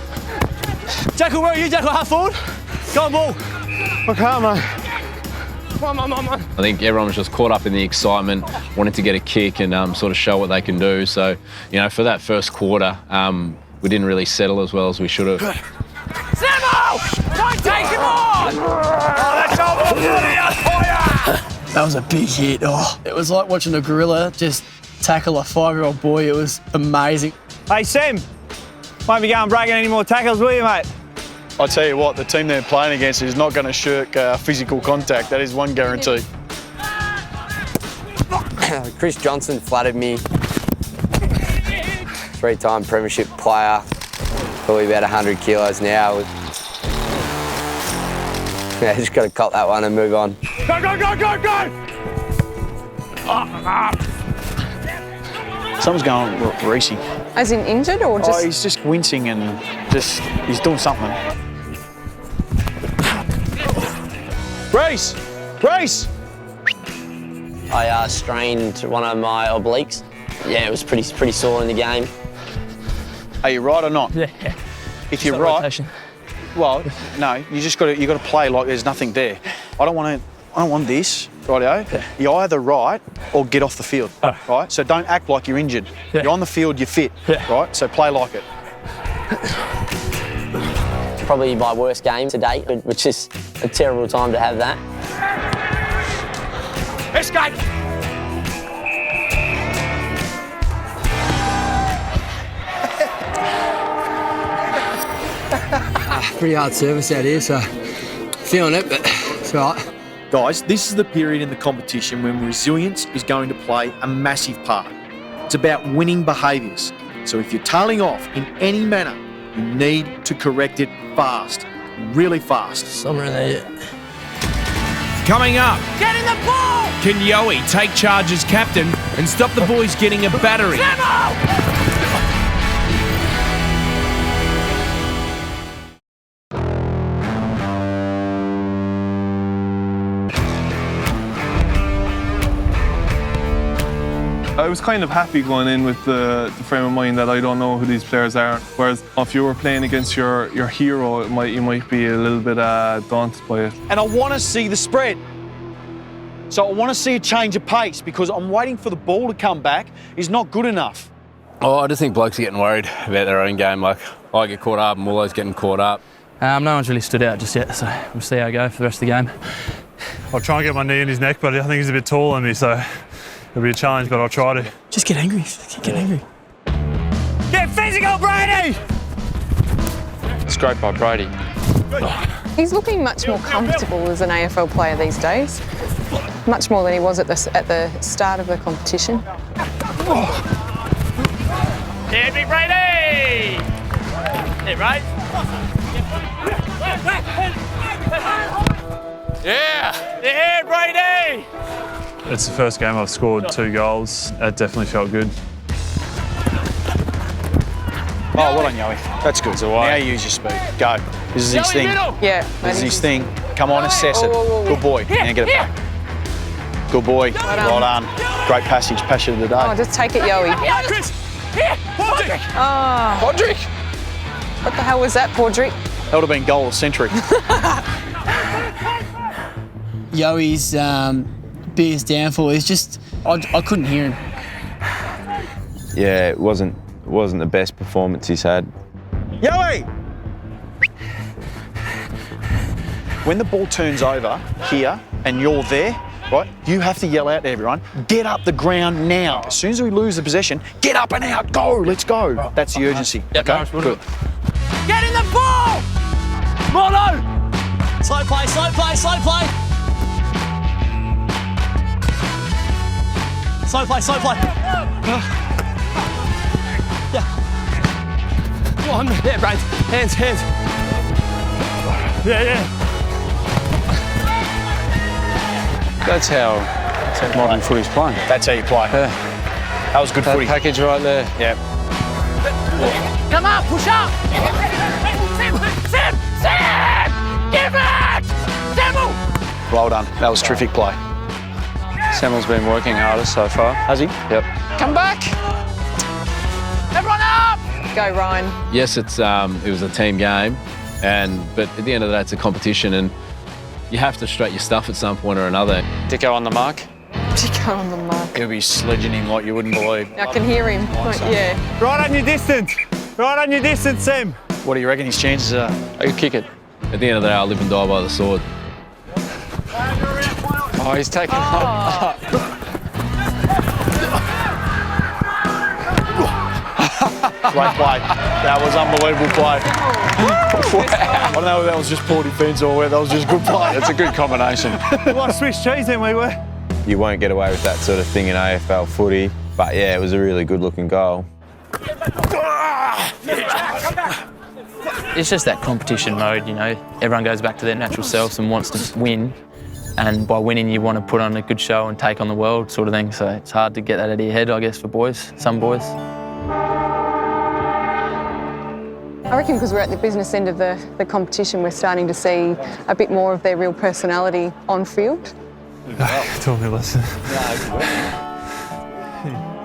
Speaker 20: Jackal, where are you, Jackal? Half forward. Go on, ball.
Speaker 6: I can't, mate.
Speaker 20: Come on.
Speaker 1: I think everyone was just caught up in the excitement, wanted to get a kick and sort of show what they can do. So, you know, for that first quarter, we didn't really settle as well as we should have.
Speaker 21: Sammo! Don't take him on! Oh, that's over.
Speaker 14: That was a big hit. Oh, it was like watching a gorilla just tackle a 5-year-old boy. It was amazing.
Speaker 21: Hey, Sam. Won't be going breaking any more tackles, will you, mate?
Speaker 6: I tell you what, the team they're playing against is not going to shirk physical contact. That is one guarantee.
Speaker 16: Chris Johnson flattered me. 3-time premiership player, probably about 100 kilos now. Yeah, just got to cop that one and move on.
Speaker 21: Go, go, go, go, go!
Speaker 6: Something's going on, Reece.
Speaker 4: As in injured or just?
Speaker 6: Oh, he's just wincing and he's doing something. Reece! Reece!
Speaker 15: I strained one of my obliques. Yeah, it was pretty sore in the game.
Speaker 6: Are you right or not?
Speaker 15: Yeah.
Speaker 6: If you're right, well, no, you got to play like there's nothing there. I don't want this, rightio. Yeah. You're either right or get off the field, right? So don't act like you're injured. Yeah. You're on the field, you're fit, right? So play like it.
Speaker 15: Probably my worst game to date, which is a terrible time to have that.
Speaker 21: Escape!
Speaker 14: Pretty hard service out here, so feeling it, but it's all right.
Speaker 13: Guys, this is the period in the competition when resilience is going to play a massive part. It's about winning behaviours. So if you're tailing off in any manner, you need to correct it fast, really fast.
Speaker 14: Somewhere in there.
Speaker 18: Coming up,
Speaker 21: Get in the ball!
Speaker 18: can Yowie take charge as captain and stop the boys getting a battery?
Speaker 12: I was kind of happy going in with the frame of mind that I don't know who these players are. Whereas if you were playing against your hero, you might be a little bit daunted by it.
Speaker 6: And I want to see the spread. So I want to see a change of pace because I'm waiting for the ball to come back is not good enough.
Speaker 1: Oh, I just think blokes are getting worried about their own game. Like, I get caught up and Mullo's getting caught up.
Speaker 9: No one's really stood out just yet, so we'll see how I go for the rest of the game.
Speaker 11: I'll try and get my knee in his neck, but I think he's a bit taller than me, so it'll be a challenge, but I'll try to.
Speaker 14: Just get angry. Get angry.
Speaker 21: Get physical, Brady!
Speaker 8: Scrape by Brady.
Speaker 4: He's looking much more comfortable as an AFL player these days. Much more than he was at the start of the competition.
Speaker 21: Yeah, big Brady! Yeah, right? Yeah! Yeah, Brady!
Speaker 11: It's the first game I've scored 2 goals. That definitely felt good.
Speaker 6: Oh, well done, Yowie. That's good. Now use your speed. Go. This is his thing.
Speaker 4: Yeah.
Speaker 6: This is his thing. Come on, assess it. Good boy. Now get it back. Good boy. Well done. Great passage. Passion of the day.
Speaker 4: Oh, just take it, Yowie.
Speaker 21: Chris! Here! Podrick!
Speaker 4: Oh.
Speaker 6: Podrick!
Speaker 4: What the hell was that, Podrick?
Speaker 6: That would have been goal of the century.
Speaker 14: Yoey's biggest downfall is just I couldn't hear him.
Speaker 10: Yeah, it wasn't the best performance he's had.
Speaker 6: Yowie! When the ball turns over here and you're there, right, you have to yell out to everyone, get up the ground now. As soon as we lose the possession, get up and out, go, let's go. That's the urgency. Okay, good.
Speaker 21: Get in the ball! Molo!
Speaker 14: Slow play, slow play, slow play. Slow play, slow play. Yeah. Come on. Yeah, Brad. Hands.
Speaker 11: Yeah.
Speaker 8: That's how modern footy's playing.
Speaker 6: That's how you play.
Speaker 8: Yeah.
Speaker 6: That was good footy.
Speaker 8: Package right there.
Speaker 6: Yeah.
Speaker 21: Come on, push up! Sam! Give it! Samuel!
Speaker 6: Well done. That was terrific play.
Speaker 8: Samuel's been working hardest so far.
Speaker 6: Has he?
Speaker 8: Yep.
Speaker 21: Come back! Everyone up!
Speaker 4: Go, Ryan.
Speaker 1: Yes, it was a team game, but at the end of the day, it's a competition, and you have to straight your stuff at some point or another.
Speaker 8: Dicko on the mark.
Speaker 4: Dicko on the mark.
Speaker 6: He'll be sledging him like you wouldn't believe.
Speaker 4: I can hear him. Yeah.
Speaker 6: Right on your distance, Sam. What do you reckon his chances are?
Speaker 1: I could kick it. At the end of the day, I'll live and die by the sword.
Speaker 8: Oh, he's taken
Speaker 6: Great play.
Speaker 13: That was unbelievable play. Wow. I don't know if that was just poor defence or whether that was just good play.
Speaker 6: It's a good combination.
Speaker 13: What a Swiss cheese then we were.
Speaker 10: You won't get away with that sort of thing in AFL footy, but yeah, it was a really good looking goal.
Speaker 9: It's just that competition mode, you know. Everyone goes back to their natural selves and wants to win. And by winning, you want to put on a good show and take on the world sort of thing. So it's hard to get that out of your head, I guess, for boys, some boys.
Speaker 4: I reckon because we're at the business end of the competition, we're starting to see a bit more of their real personality on field.
Speaker 13: Tell me, listen.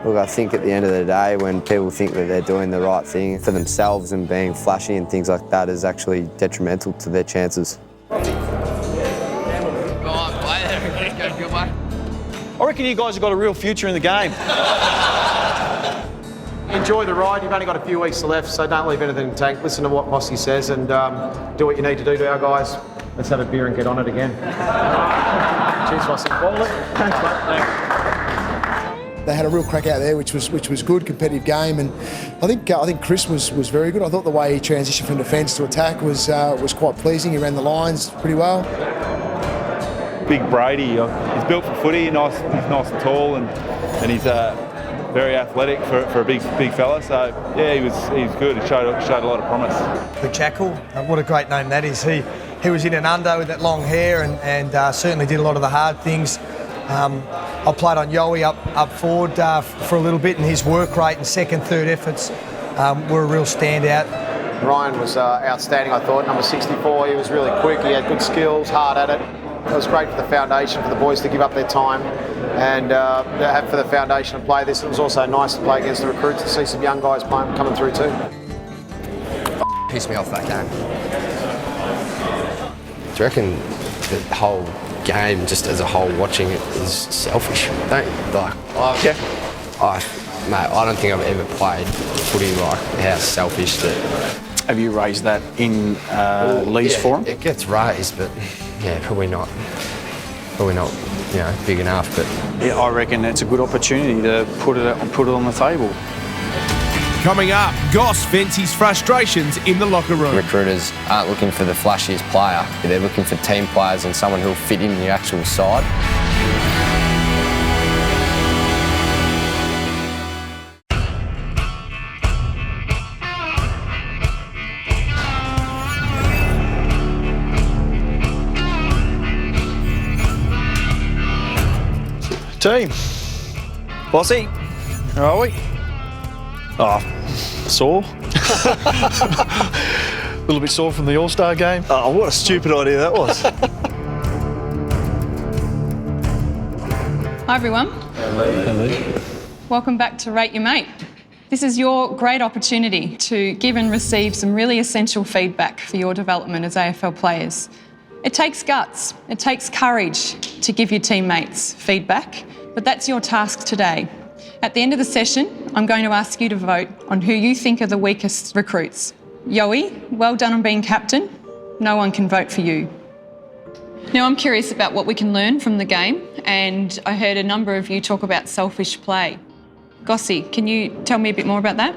Speaker 16: Look, I think at the end of the day, when people think that they're doing the right thing for themselves and being flashy and things like that is actually detrimental to their chances.
Speaker 13: I reckon you guys have got a real future in the game.
Speaker 2: Enjoy the ride. You've only got a few weeks left, so don't leave anything in the tank. Listen to what Mossy says and do what you need to do to our guys. Let's have a beer and get on it again. Cheers, Mossy. Thanks, mate. Thanks.
Speaker 7: They had a real crack out there, which was good, competitive game, and I think Chris was very good. I thought the way he transitioned from defence to attack was quite pleasing. He ran the lines pretty well.
Speaker 6: Big Brady, he's built for footy. He's nice and tall, and he's very athletic for a big fella. So yeah, he was good. He showed a lot of promise.
Speaker 17: The Jackal, what a great name that is. He was in and under with that long hair, and certainly did a lot of the hard things. I played on Yowie up forward for a little bit, and his work rate and second, third efforts were a real standout.
Speaker 2: Ryan was outstanding, I thought. Number 64, he was really quick. He had good skills, hard at it. It was great for the foundation, for the boys to give up their time and have for the foundation and play this. It was also nice to play against the recruits to see some young guys coming through too.
Speaker 16: Pissed me off that game. Do you reckon the whole game, just as a whole, watching it is selfish? Don't you? Like, mate, I don't think I've ever played footy like how selfish that.
Speaker 13: Have you raised that in Lee's forum?
Speaker 16: It gets raised, but yeah, probably not, big enough. But
Speaker 13: yeah, I reckon it's a good opportunity to put it on the table.
Speaker 18: Coming up, Goss vents his frustrations in the locker room.
Speaker 16: Recruiters aren't looking for the flashiest player. They're looking for team players and someone who'll fit in the actual side.
Speaker 13: Team. Bossy, how are we? Oh, sore. A little bit sore from the All-Star game. Oh, what a stupid idea that was.
Speaker 4: Hi everyone.
Speaker 13: Hello.
Speaker 4: Welcome back to Rate Your Mate. This is your great opportunity to give and receive some really essential feedback for your development as AFL players. It takes guts, it takes courage to give your teammates feedback, but that's your task today. At the end of the session, I'm going to ask you to vote on who you think are the weakest recruits. Yowie, well done on being captain. No one can vote for you. Now, I'm curious about what we can learn from the game, and I heard a number of you talk about selfish play. Gossy, can you tell me a bit more about that?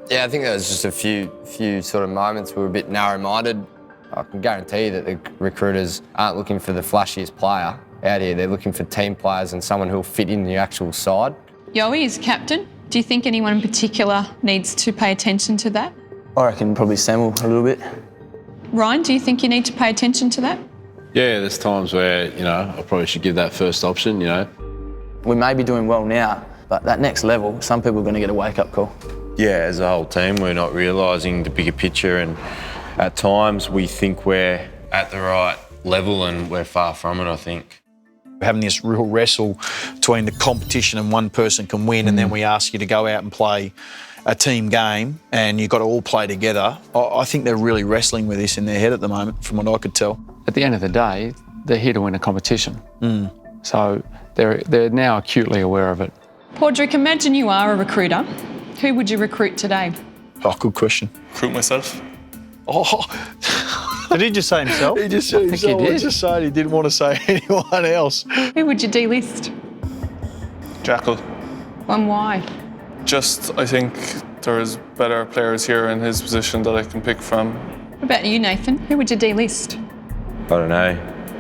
Speaker 16: Yeah, I think there was just a few sort of moments we were a bit narrow-minded. I can guarantee you that the recruiters aren't looking for the flashiest player out here. They're looking for team players and someone who'll fit in the actual side.
Speaker 4: Yowie is captain. Do you think anyone in particular needs to pay attention to that?
Speaker 9: I reckon probably Samuel a little bit.
Speaker 4: Ryan, do you think you need to pay attention to that?
Speaker 1: Yeah, there's times where, I probably should give that first option,
Speaker 9: We may be doing well now, but that next level, some people are going to get a wake-up call.
Speaker 8: Yeah, as a whole team, we're not realising the bigger picture, and at times we think we're at the right level and we're far from it, I think.
Speaker 13: Having this real wrestle between the competition and one person can win, and then we ask you to go out and play a team game and you've got to all play together. I think they're really wrestling with this in their head at the moment, from what I could tell.
Speaker 19: At the end of the day, they're here to win a competition. So they're now acutely aware of it.
Speaker 4: Padraig, imagine you are a recruiter. Who would you recruit today?
Speaker 13: Oh, good question.
Speaker 11: Recruit myself.
Speaker 13: Oh, did he just say himself? He just said himself. He just said he didn't want to say anyone else.
Speaker 4: Who would you delist?
Speaker 11: Jackal.
Speaker 4: And why?
Speaker 11: Just, I think
Speaker 12: there's better players here in his position that I can pick from.
Speaker 4: What about you, Nathan? Who would you delist?
Speaker 10: I don't know.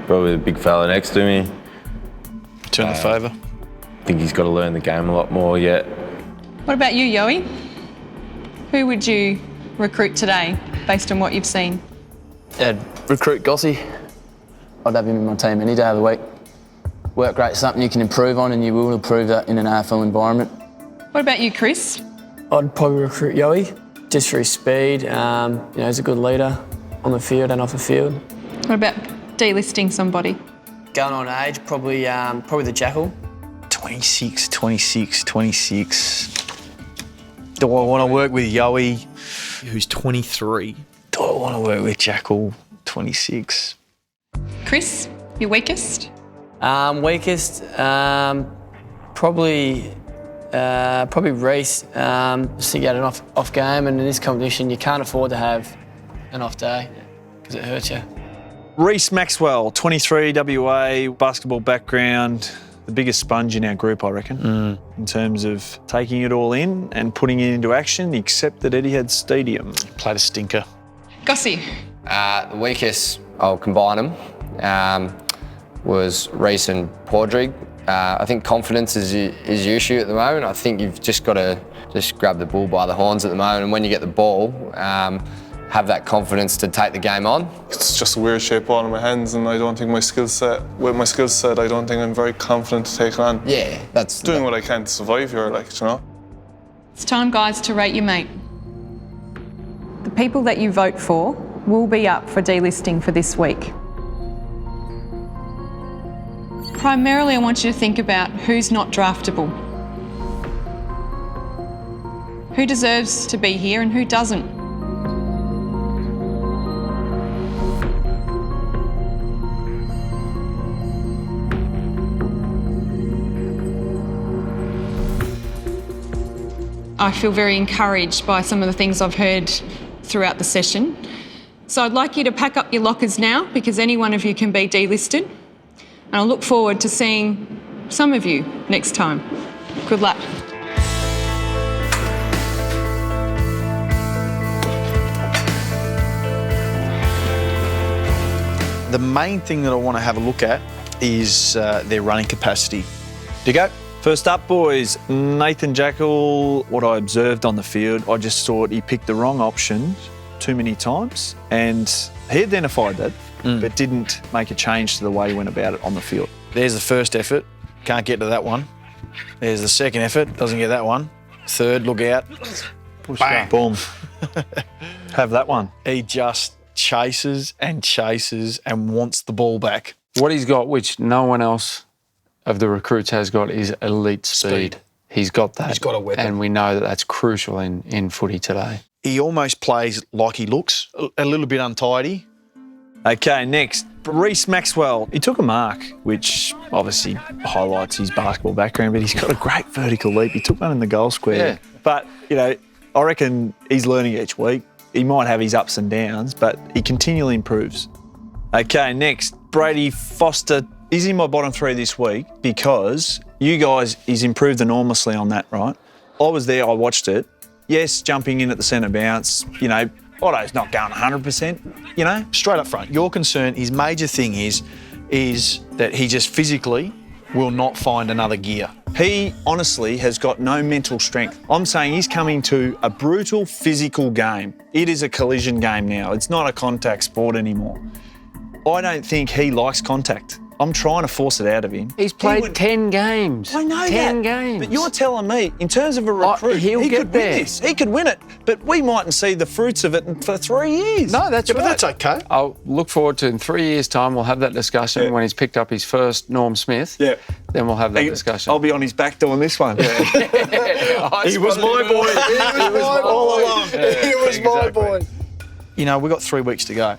Speaker 10: Probably the big fella next to me.
Speaker 6: Turn the favour.
Speaker 10: I think he's got to learn the game a lot more yet.
Speaker 4: What about you, Yoey? Who would you recruit today based on what you've seen?
Speaker 20: I'd recruit Gossy. I'd have him in my team any day of the week. Work rate is something you can improve on, and you will improve that in an AFL environment.
Speaker 4: What about you, Chris?
Speaker 20: I'd probably recruit Yoey, just for his speed. He's a good leader on the field and off the field.
Speaker 4: What about delisting somebody?
Speaker 20: Going on age, probably the Jackal.
Speaker 6: 26. Do I want to work with Yoey, who's 23? Do I want to work with Jackal, 26?
Speaker 4: Chris, your weakest?
Speaker 20: Weakest, probably Reece. Just think he had an off game, and in this competition, you can't afford to have an off day because it hurts you.
Speaker 6: Reece Maxwell, 23, WA, basketball background. The biggest sponge in our group, I reckon, in terms of taking it all in and putting it into action, except at Etihad Stadium. Played a stinker.
Speaker 4: Gossy.
Speaker 16: The weakest, I'll combine them, was Reece and Padraig. I think confidence is your issue at the moment. I think you've just got to just grab the bull by the horns at the moment, and when you get the ball, have that confidence to take the game on.
Speaker 12: It's just a weird shaped ball in my hands, and I don't think with my skill set, I don't think I'm very confident to take it on.
Speaker 16: Yeah, that's
Speaker 12: doing what I can to survive here, you know.
Speaker 4: It's time, guys, to rate your mate. The people that you vote for will be up for delisting for this week. Primarily, I want you to think about who's not draftable, who deserves to be here and who doesn't. I feel very encouraged by some of the things I've heard throughout the session. So I'd like you to pack up your lockers now, because any one of you can be delisted. And I look forward to seeing some of you next time. Good luck.
Speaker 6: The main thing that I want to have a look at is their running capacity. Do you go? First up, boys, Nathan Jackal. What I observed on the field, I just thought he picked the wrong option too many times, and he identified that, but didn't make a change to the way he went about it on the field. There's the first effort, can't get to that one. There's the second effort, doesn't get that one. Third, look out. Bang. Boom. Have that one. He just chases and wants the ball back.
Speaker 19: What he's got, which no one else of the recruits has got, is elite speed. He's got that.
Speaker 6: He's got a weapon.
Speaker 19: And we know that that's crucial in footy today.
Speaker 6: He almost plays like he looks, a little bit untidy. Okay, next, Reece Maxwell. He took a mark, which obviously highlights his basketball background, but he's got a great vertical leap. He took one in the goal square.
Speaker 19: Yeah.
Speaker 6: But, I reckon he's learning each week. He might have his ups and downs, but he continually improves. Okay, next, Brady Foster. He's in my bottom three this week because you guys, he's improved enormously on that, right? I was there, I watched it. Yes, jumping in at the centre bounce, Otto's not going 100%, Straight up front, your concern, his major thing is that he just physically will not find another gear. He honestly has got no mental strength. I'm saying he's coming to a brutal physical game. It is a collision game now. It's not a contact sport anymore. I don't think he likes contact. I'm trying to force it out of him.
Speaker 19: He's played 10 games.
Speaker 6: I know
Speaker 19: 10 games.
Speaker 6: But you're telling me, in terms of a recruit, he could win this. He could win it, but we mightn't see the fruits of it for 3 years.
Speaker 19: No, that's right.
Speaker 6: But that's okay.
Speaker 19: I'll look forward to, in 3 years' time, we'll have that discussion when he's picked up his first Norm Smith.
Speaker 6: Yeah.
Speaker 19: Then we'll have that discussion.
Speaker 6: I'll be on his back doing this one. He was my boy. He was all along. He was my boy. We've got 3 weeks to go.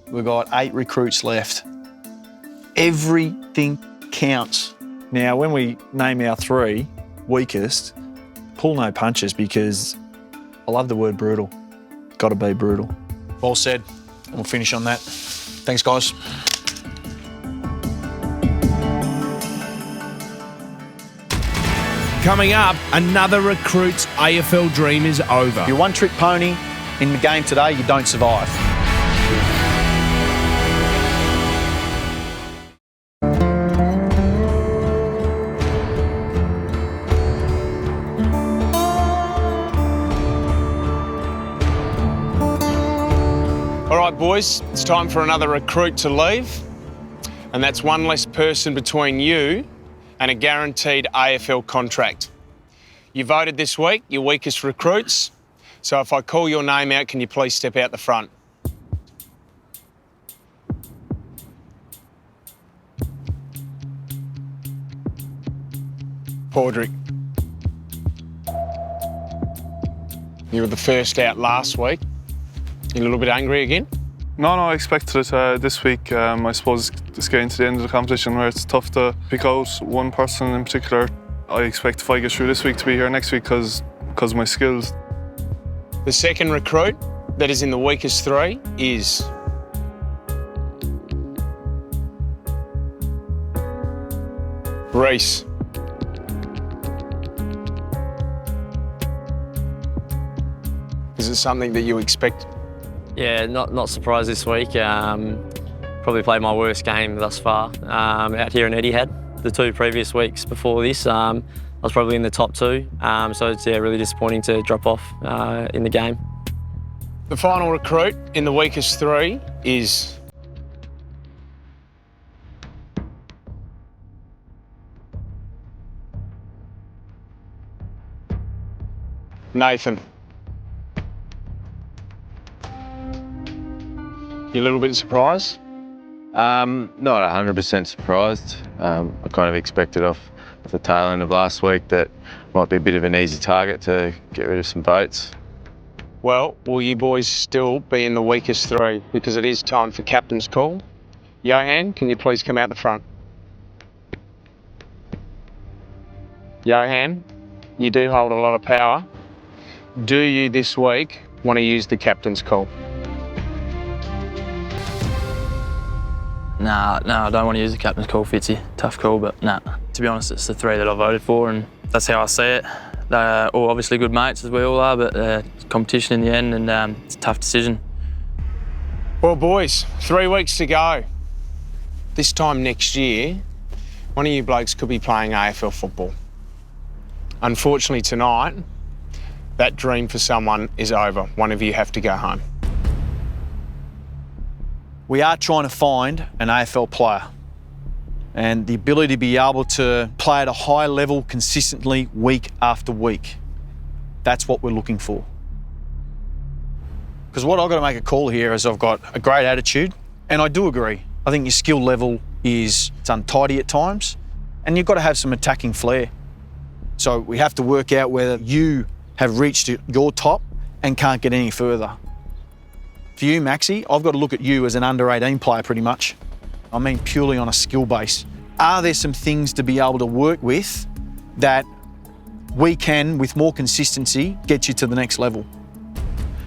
Speaker 6: We've got 8 recruits left. Everything counts. Now, when we name our 3 weakest, pull no punches, because I love the word brutal. Got to be brutal. Well said. And we'll finish on that. Thanks, guys.
Speaker 18: Coming up, another recruit's AFL dream is over.
Speaker 13: If you're one-trick pony in the game today, you don't survive.
Speaker 5: All right, boys, it's time for another recruit to leave. And that's one less person between you and a guaranteed AFL contract. You voted this week, your weakest recruits. So if I call your name out, can you please step out the front? Paudrick. You were the first out last week. You a little bit angry again?
Speaker 12: No, I expected it this week. I suppose it's getting to the end of the competition where it's tough to pick out one person in particular. I expect if I get through this week to be here next week because of my skills.
Speaker 5: The second recruit that is in the weakest three is Reece. Is it something that you expect?
Speaker 15: Yeah, not surprised this week. Probably played my worst game thus far out here in Etihad. The 2 previous weeks before this, I was probably in the top 2. So it's really disappointing to drop off in the game.
Speaker 5: The final recruit in the weakest 3 is Nathan. You a little bit surprised?
Speaker 8: Not 100% surprised. I kind of expected off the tail end of last week that might be a bit of an easy target to get rid of some votes.
Speaker 5: Well, will you boys still be in the weakest 3 because it is time for captain's call? Johan, can you please come out the front? Johan, you do hold a lot of power. Do you this week want to use the captain's call?
Speaker 9: Nah, I don't want to use the captain's call, Fitzy. Tough call, but nah. To be honest, it's the 3 that I voted for, and that's how I see it. They're all obviously good mates, as we all are, but it's competition in the end, and it's a tough decision.
Speaker 5: Well, boys, 3 weeks to go. This time next year, one of you blokes could be playing AFL football. Unfortunately, tonight, that dream for someone is over. One of you have to go home.
Speaker 13: We are trying to find an AFL player, and the ability to be able to play at a high level consistently week after week. That's what we're looking for. Because what I've got to make a call here is I've got a great attitude, and I do agree. I think your skill level is untidy at times, and you've got to have some attacking flair. So we have to work out whether you have reached your top and can't get any further. For you, Maxie, I've got to look at you as an under-18 player pretty much. I mean purely on a skill base. Are there some things to be able to work with that we can, with more consistency, get you to the next level?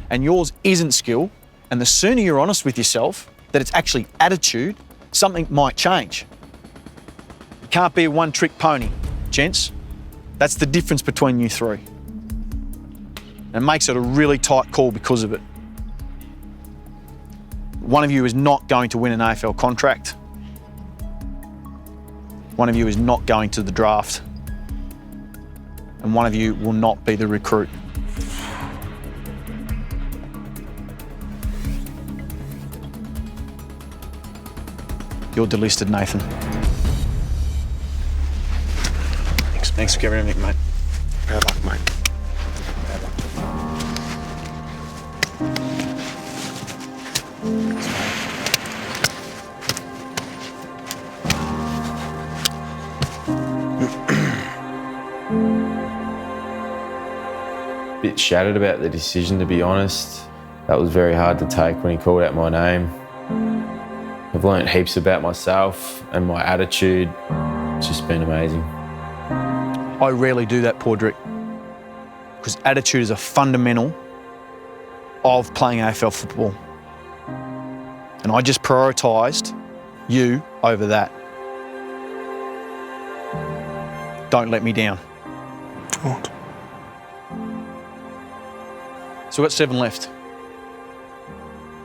Speaker 13: And yours isn't skill, and the sooner you're honest with yourself that it's actually attitude, something might change. You can't be a one-trick pony, gents. That's the difference between you 3. And it makes it a really tight call because of it. One of you is not going to win an AFL contract. One of you is not going to the draft. And one of you will not be the recruit. You're delisted, Nathan. Thanks for everything, mate.
Speaker 2: Bad luck, mate.
Speaker 8: Bit shattered about the decision, to be honest. That was very hard to take when he called out my name. I've learnt heaps about myself and my attitude. It's just been amazing.
Speaker 13: I rarely do that, Paudrick, because attitude is a fundamental of playing AFL football. And I just prioritised you over that. Don't let me down.
Speaker 12: front.
Speaker 13: So we've got 7 left.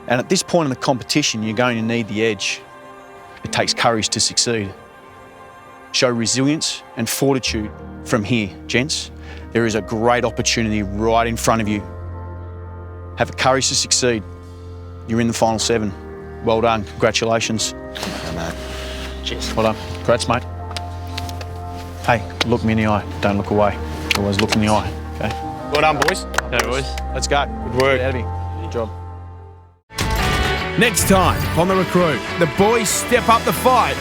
Speaker 13: And at this point in the competition, you're going to need the edge. It takes courage to succeed. Show resilience and fortitude from here, gents. There is a great opportunity right in front of you. Have the courage to succeed. You're in the final 7. Well done, congratulations.
Speaker 20: Cheers.
Speaker 13: Well done. Congrats, mate. Hey, look me in the eye. Don't look away. Always look in the eye, okay?
Speaker 5: Well done, boys.
Speaker 9: Yeah, boys.
Speaker 13: Let's go.
Speaker 5: Good work.
Speaker 13: Get out of here. Good job.
Speaker 18: Next time on The Recruit, the boys step up the fight.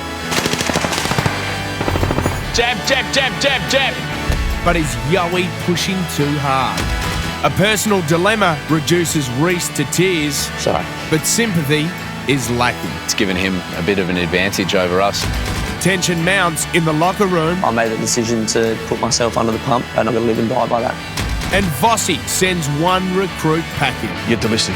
Speaker 5: Jab, jab, jab, jab, jab.
Speaker 18: But is Yowie pushing too hard? A personal dilemma reduces Reece to tears.
Speaker 1: Sorry.
Speaker 18: But sympathy is lacking.
Speaker 1: It's given him a bit of an advantage over us.
Speaker 18: Tension mounts in the locker room.
Speaker 20: I made the decision to put myself under the pump, and I'm going to live and die by that.
Speaker 18: And Vossi sends one recruit packing.
Speaker 13: Get the listen.